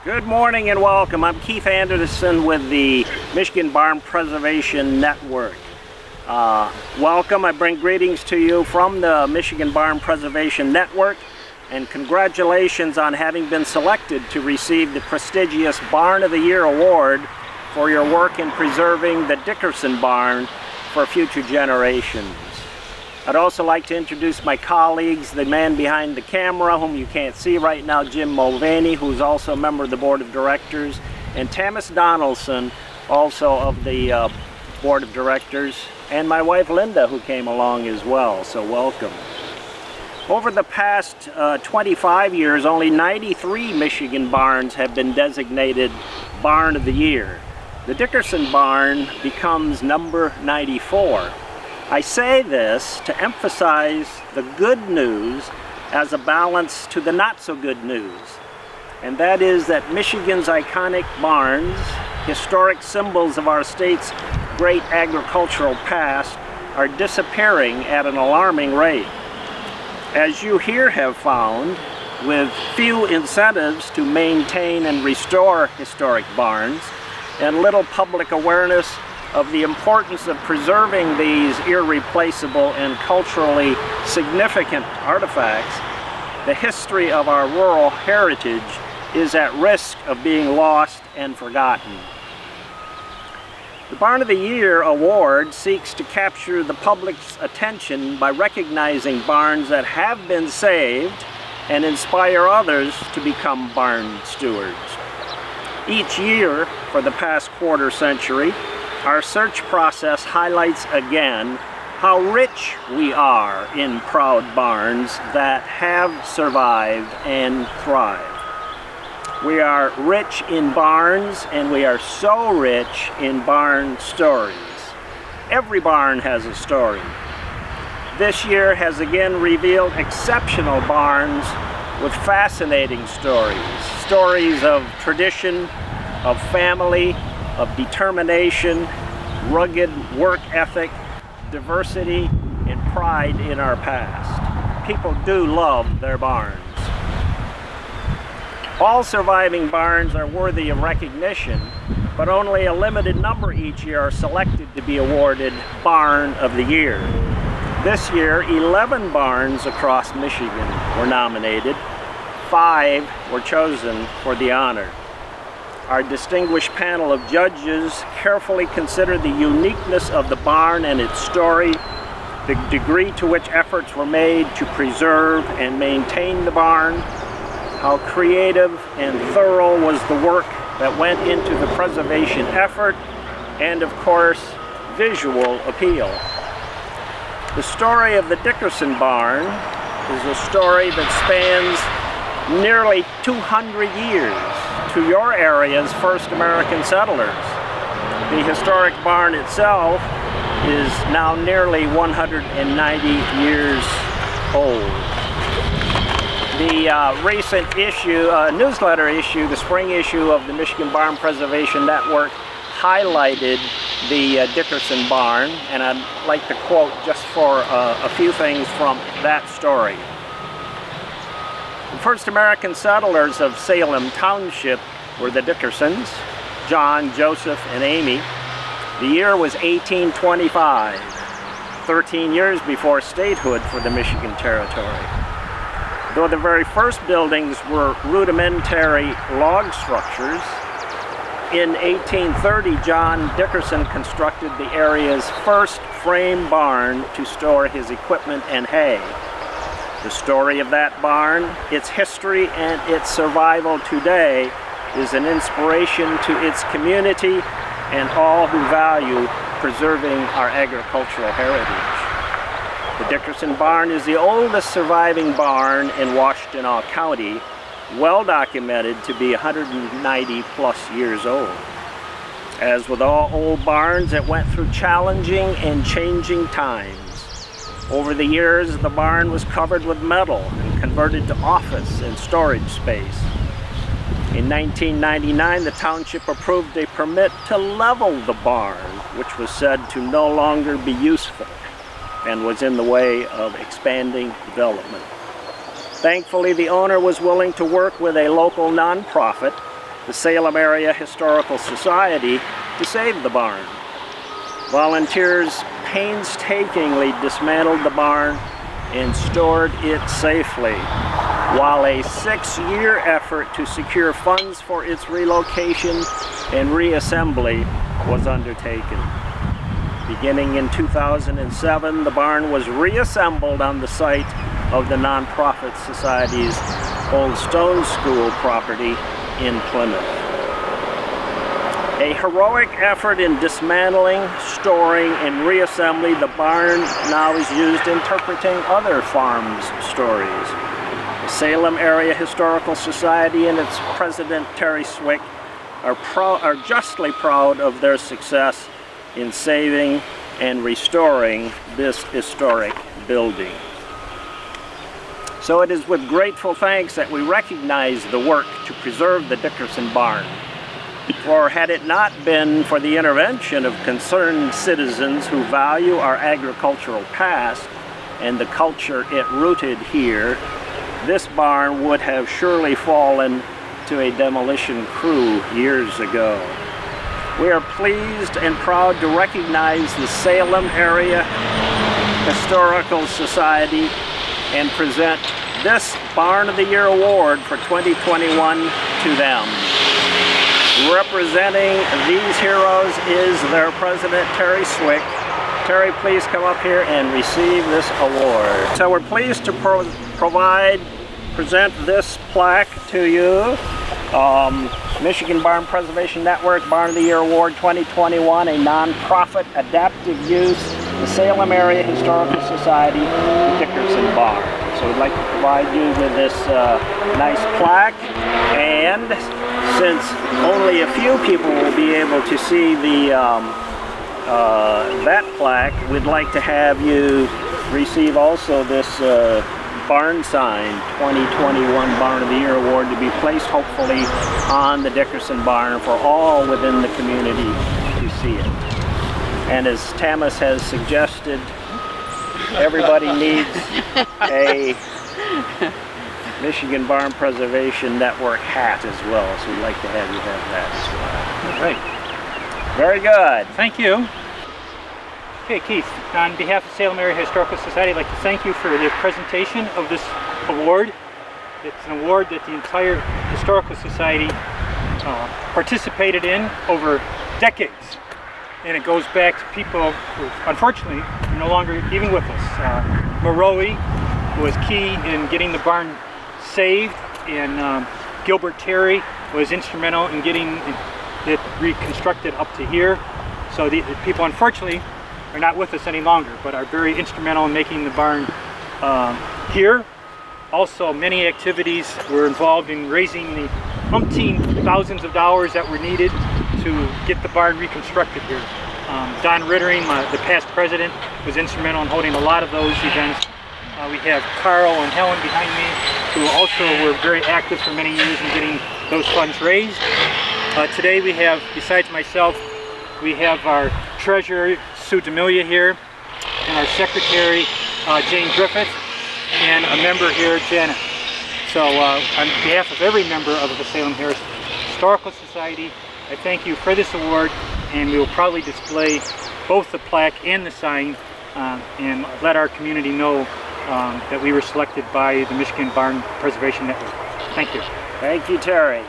Good morning and welcome. I'm Keith Anderson with the Michigan Barn Preservation Network. Welcome. I bring greetings to you from the Michigan Barn Preservation Network, and congratulations on having been selected to receive the prestigious Barn of the Year award for your work in preserving the Dickerson Barn for future generations. I'd also like to introduce my colleagues, the man behind the camera, whom you can't see right now, Jim Mulvaney, who's also a member of the Board of Directors, and Thomas Donaldson, also of the Board of Directors, and my wife Linda, who came along as well, so welcome. Over the past 25 years, only 93 Michigan barns have been designated Barn of the Year. The Dickerson Barn becomes number 94. I say this to emphasize the good news as a balance to the not so good news, and that is that Michigan's iconic barns, historic symbols of our state's great agricultural past, are disappearing at an alarming rate. As you here have found, with few incentives to maintain and restore historic barns and little public awareness of the importance of preserving these irreplaceable and culturally significant artifacts, the history of our rural heritage is at risk of being lost and forgotten. The Barn of the Year award seeks to capture the public's attention by recognizing barns that have been saved and inspire others to become barn stewards. Each year for the past quarter century, our search process highlights again how rich we are in proud barns that have survived and thrived. We are rich in barns, and we are so rich in barn stories. Every barn has a story. This year has again revealed exceptional barns with fascinating stories. Stories of tradition, of family, of determination, rugged work ethic, diversity, and pride in our past. People do love their barns. All surviving barns are worthy of recognition, but only a limited number each year are selected to be awarded Barn of the Year. This year, 11 barns across Michigan were nominated. 5 were chosen for the honor. Our distinguished panel of judges carefully considered the uniqueness of the barn and its story, the degree to which efforts were made to preserve and maintain the barn, how creative and thorough was the work that went into the preservation effort, and of course, visual appeal. The story of the Dickerson Barn is a story that spans nearly 200 years to your area's first American settlers. The historic barn itself is now nearly 190 years old. The recent issue, newsletter issue, the spring issue of the Michigan Barn Preservation Network highlighted the Dickerson Barn, and I'd like to quote just for a few things from that story. The first American settlers of Salem Township were the Dickersons, John, Joseph, and Amy. The year was 1825, 13 years before statehood for the Michigan Territory. Though the very first buildings were rudimentary log structures, in 1830 John Dickerson constructed the area's first frame barn to store his equipment and hay. The story of that barn, its history, and its survival today is an inspiration to its community and all who value preserving our agricultural heritage. The Dickerson Barn is the oldest surviving barn in Washtenaw County, well documented to be 190 plus years old. As with all old barns, it went through challenging and changing times. Over the years, the barn was covered with metal and converted to office and storage space. In 1999, the township approved a permit to level the barn, which was said to no longer be useful and was in the way of expanding development. Thankfully, the owner was willing to work with a local nonprofit the Salem Area Historical Society to save the barn. Volunteers painstakingly dismantled the barn and stored it safely, while a 6-year effort to secure funds for its relocation and reassembly was undertaken. Beginning in 2007, the barn was reassembled on the site of the nonprofit society's old stone school property in Plymouth. A heroic effort in dismantling, storing, and reassembly, the barn now is used interpreting other farms' stories. The Salem Area Historical Society and its president, Terry Cwik, are justly proud of their success in saving and restoring this historic building. So it is with grateful thanks that we recognize the work to preserve the Dickerson Barn. For had it not been for the intervention of concerned citizens who value our agricultural past and the culture it rooted here, this barn would have surely fallen to a demolition crew years ago. We are pleased and proud to recognize the Salem Area Historical Society and present this Barn of the Year Award for 2021 to them. Representing these heroes is their president, Terry Cwik. Terry, please come up here and receive this award. So we're pleased to present this plaque to you. Michigan Barn Preservation Network Barn of the Year Award 2021, a nonprofit adaptive use, the Salem Area Historical Society, Dickerson Barn. So we'd like to provide you with this nice plaque, and since only a few people will be able to see the that plaque, we'd like to have you receive also this barn sign, 2021 Barn of the Year Award, to be placed hopefully on the Dickerson Barn for all within the community to see it. And as Tamas has suggested, everybody needs a Michigan Barn Preservation Network hat as well, so we'd like to have you have that as well. All right. Very good. Thank you. Okay, Keith, on behalf of Salem Area Historical Society, I'd like to thank you for the presentation of this award. It's an award that the entire Historical Society participated in over decades. And it goes back to people who, unfortunately, are no longer even with us. Maroe was key in getting the barn saved, and Gilbert Terry was instrumental in getting it reconstructed up to here. So the people, unfortunately, are not with us any longer, but are very instrumental in making the barn here. Also, many activities were involved in raising the umpteen thousands of dollars that were needed to get the barn reconstructed here. Don Rittering, the past president, was instrumental in holding a lot of those events. We have Carl and Helen behind me, who also were very active for many years in getting those funds raised. Today we have, besides myself, we have our treasurer, Sue D'Amelia here, and our secretary, Jane Griffith, and a member here, Janet. So on behalf of every member of the Salem Area Historical Society, I thank you for this award, and we will proudly display both the plaque and the sign and let our community know that we were selected by the Michigan Barn Preservation Network. Thank you. Thank you, Terry.